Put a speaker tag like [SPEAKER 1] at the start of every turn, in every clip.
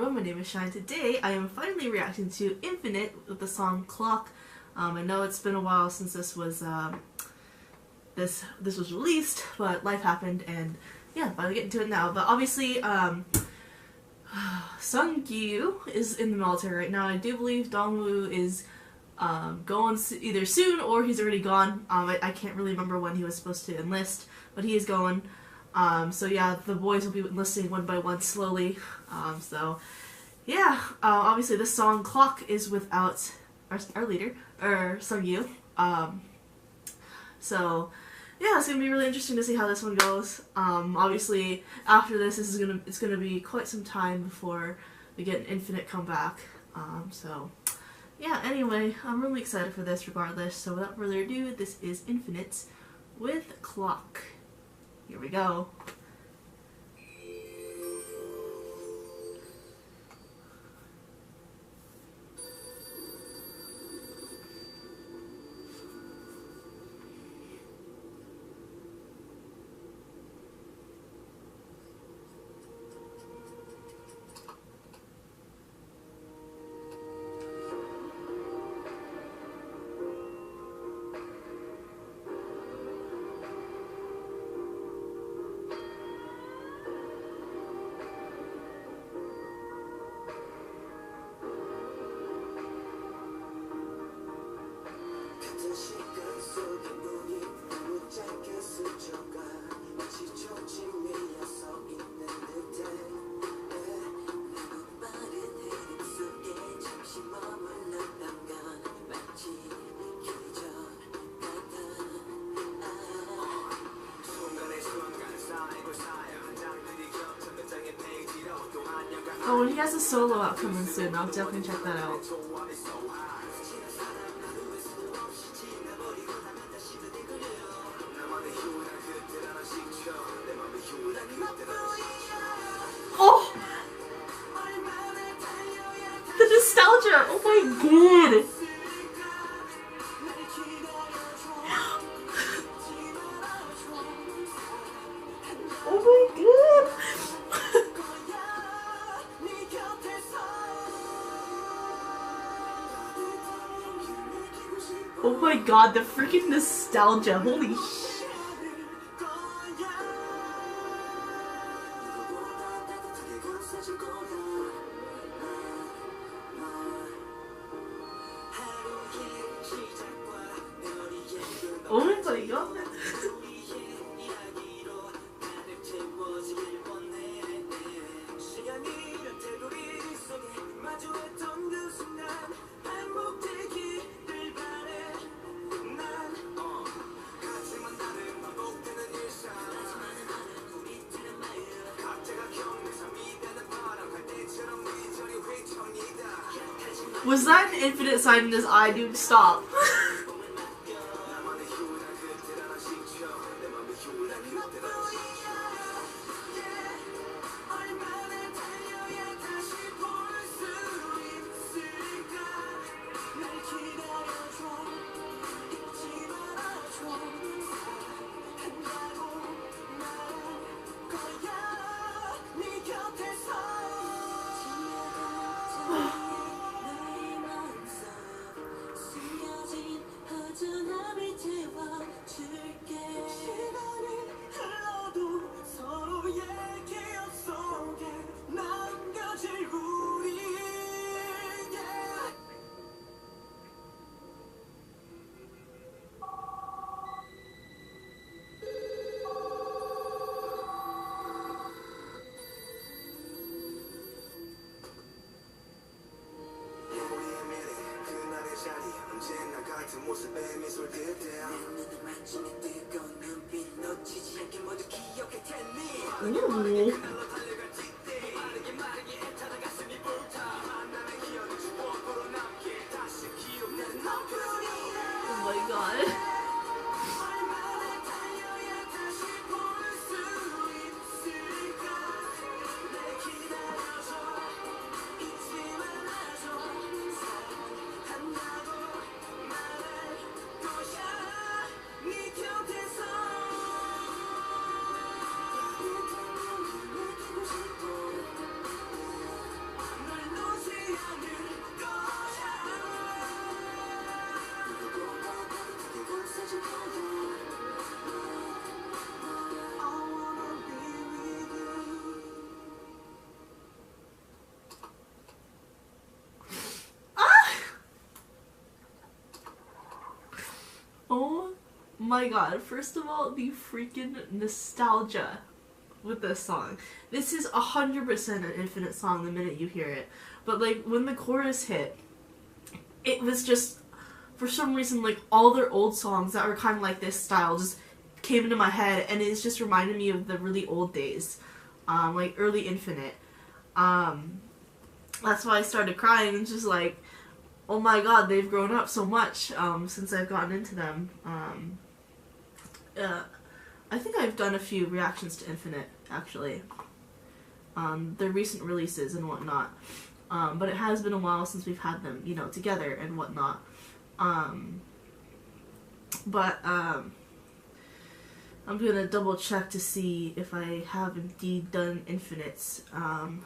[SPEAKER 1] everyone, my name is Shine. Today I am finally reacting to Infinite with the song Clock. I know it's been a while since this was released, but life happened and yeah, finally getting to it now. But obviously Sungyu is in the military right now. I do believe Dongwoo is going either soon or he's already gone. I can't really remember when he was supposed to enlist, but he is going. So yeah, the boys will be enlisting one by one slowly. So yeah, obviously this song Clock is without our leader, or Sungyu. So yeah, it's gonna be really interesting to see how this one goes. Obviously after this, it's gonna be quite some time before we get an Infinite comeback. So yeah, anyway, I'm really excited for this regardless. So without further ado, this is Infinite with Clock. Here we go. Oh, when he has a solo out coming soon, I'll definitely check that out. Oh! The nostalgia! Oh my god! Oh my god! Oh my god, the freaking nostalgia, holy shit. Oh my god. Was that an infinite sign in his eye, dude? Stop. Ooh. Oh my god. my god, first of all, the freaking nostalgia with this song. This is 100% an Infinite song the minute you hear it. But like when the chorus hit, it was just, for some reason, like all their old songs that were kind of like this style just came into my head, and it's just reminded me of the really old days, like early Infinite. That's why I started crying, and just like, oh my god, they've grown up so much since I've gotten into them. I think I've done a few reactions to Infinite, actually. Their recent releases and whatnot. But it has been a while since we've had them, you know, together and whatnot. I'm gonna double check to see if I have indeed done Infinite's, an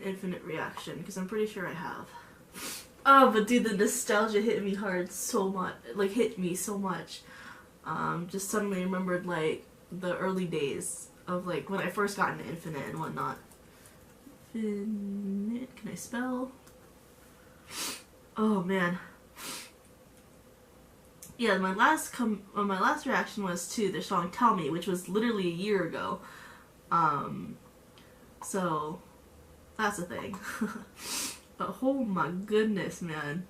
[SPEAKER 1] Infinite reaction, because I'm pretty sure I have. Oh, but dude, the nostalgia hit me hard so much, like hit me so much. Just suddenly remembered like the early days of like when I first got into Infinite and whatnot. Infinite, can I spell? Oh man. Yeah, my last reaction was to their song "Tell Me," which was literally a year ago. So that's a thing. But oh my goodness, man.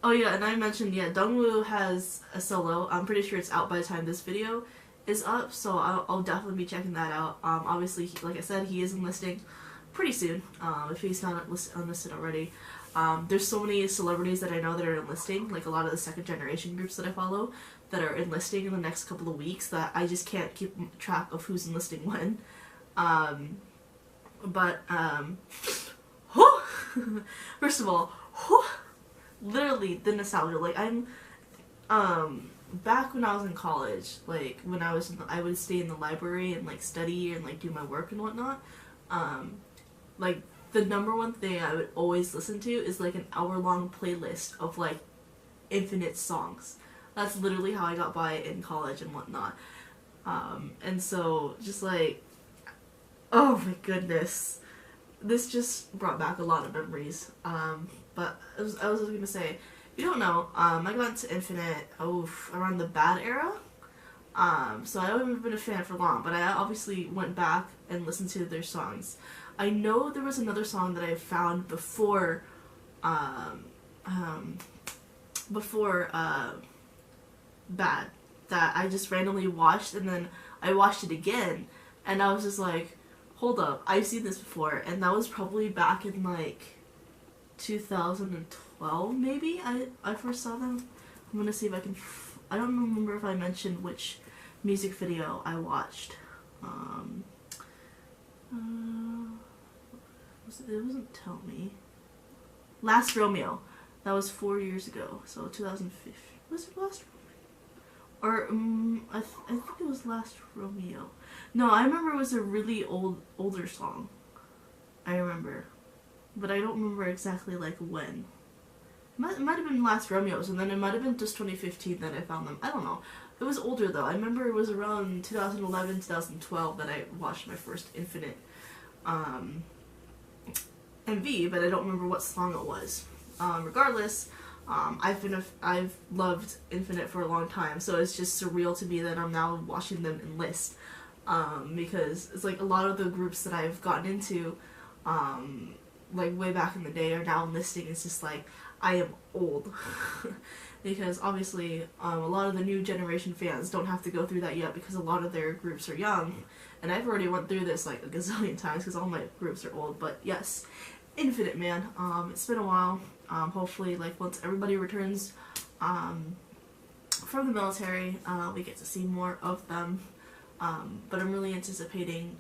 [SPEAKER 1] Oh yeah, and I mentioned, yeah, Dongwoo has a solo. I'm pretty sure it's out by the time this video is up, so I'll definitely be checking that out. Obviously, like I said, he is enlisting pretty soon, if he's not enlisted already. There's so many celebrities that I know that are enlisting, like a lot of the second generation groups that I follow, that are enlisting in the next couple of weeks, that I just can't keep track of who's enlisting when. First of all, literally the nostalgia. Like I'm, back when I was in college, like when I would stay in the library and like study and like do my work and whatnot. Like the #1 thing I would always listen to is like an hour-long playlist of like Infinite songs. That's literally how I got by in college and whatnot. And so just like, oh my goodness, this just brought back a lot of memories. But I was gonna say, if you don't know, I got into Infinite around the Bad era. So I haven't been a fan for long, but I obviously went back and listened to their songs. I know there was another song that I found before Bad that I just randomly watched, and then I watched it again, and I was just like, hold up, I've seen this before, and that was probably back in like 2012 maybe I first saw them. I'm gonna see if I can, I don't remember if I mentioned which music video I watched. It wasn't Tell Me. Last Romeo. That was 4 years ago, so 2015. Was it Last Romeo? Or, I think it was Last Romeo. No, I remember it was a really older song. I remember. But I don't remember exactly, like, when. It might have been Last Romeos, and then it might have been just 2015 that I found them. I don't know. It was older, though. I remember it was around 2011, 2012 that I watched my first Infinite MV, but I don't remember what song it was. Regardless, I've loved Infinite for a long time, so it's just surreal to me that I'm now watching them enlist. Because it's like a lot of the groups that I've gotten into, like way back in the day, are now enlisting. It's just like, I am old. Because obviously, a lot of the new generation fans don't have to go through that yet, because a lot of their groups are young. And I've already went through this like a gazillion times, because all my groups are old. But yes, Infinite, man. It's been a while. Hopefully, like, once everybody returns from the military, we get to see more of them. But I'm really anticipating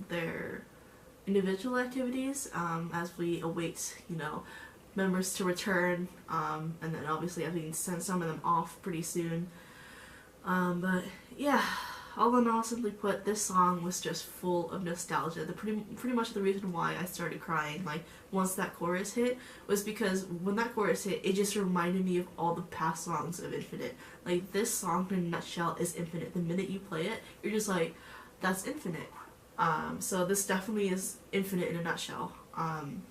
[SPEAKER 1] their individual activities as we await, you know, members to return, and then obviously I can send some of them off pretty soon. But yeah, all in all, simply put, this song was just full of nostalgia. Pretty much the reason why I started crying, like, once that chorus hit, was because when that chorus hit, it just reminded me of all the past songs of Infinite. Like, this song in a nutshell is Infinite. The minute you play it, you're just like, that's Infinite. So this definitely is Infinite in a nutshell. I'm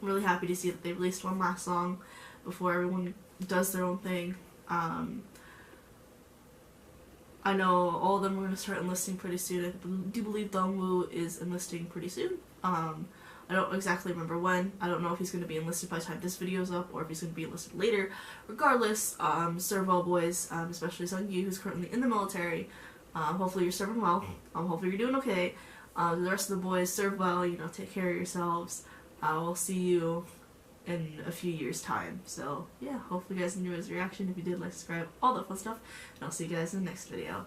[SPEAKER 1] really happy to see that they released one last song before everyone does their own thing. I know all of them are going to start enlisting pretty soon. I do believe Dongwoo is enlisting pretty soon. I don't exactly remember when. I don't know if he's going to be enlisted by the time this video is up or if he's going to be enlisted later. Regardless, serve well, boys, especially Sung-Yu, who's currently in the military. Hopefully you're serving well. Hopefully you're doing okay. The rest of the boys, serve well, you know, take care of yourselves. We'll see you in a few years' time. So, yeah, hopefully you guys enjoyed this reaction. If you did, like, subscribe, all that fun stuff. And I'll see you guys in the next video.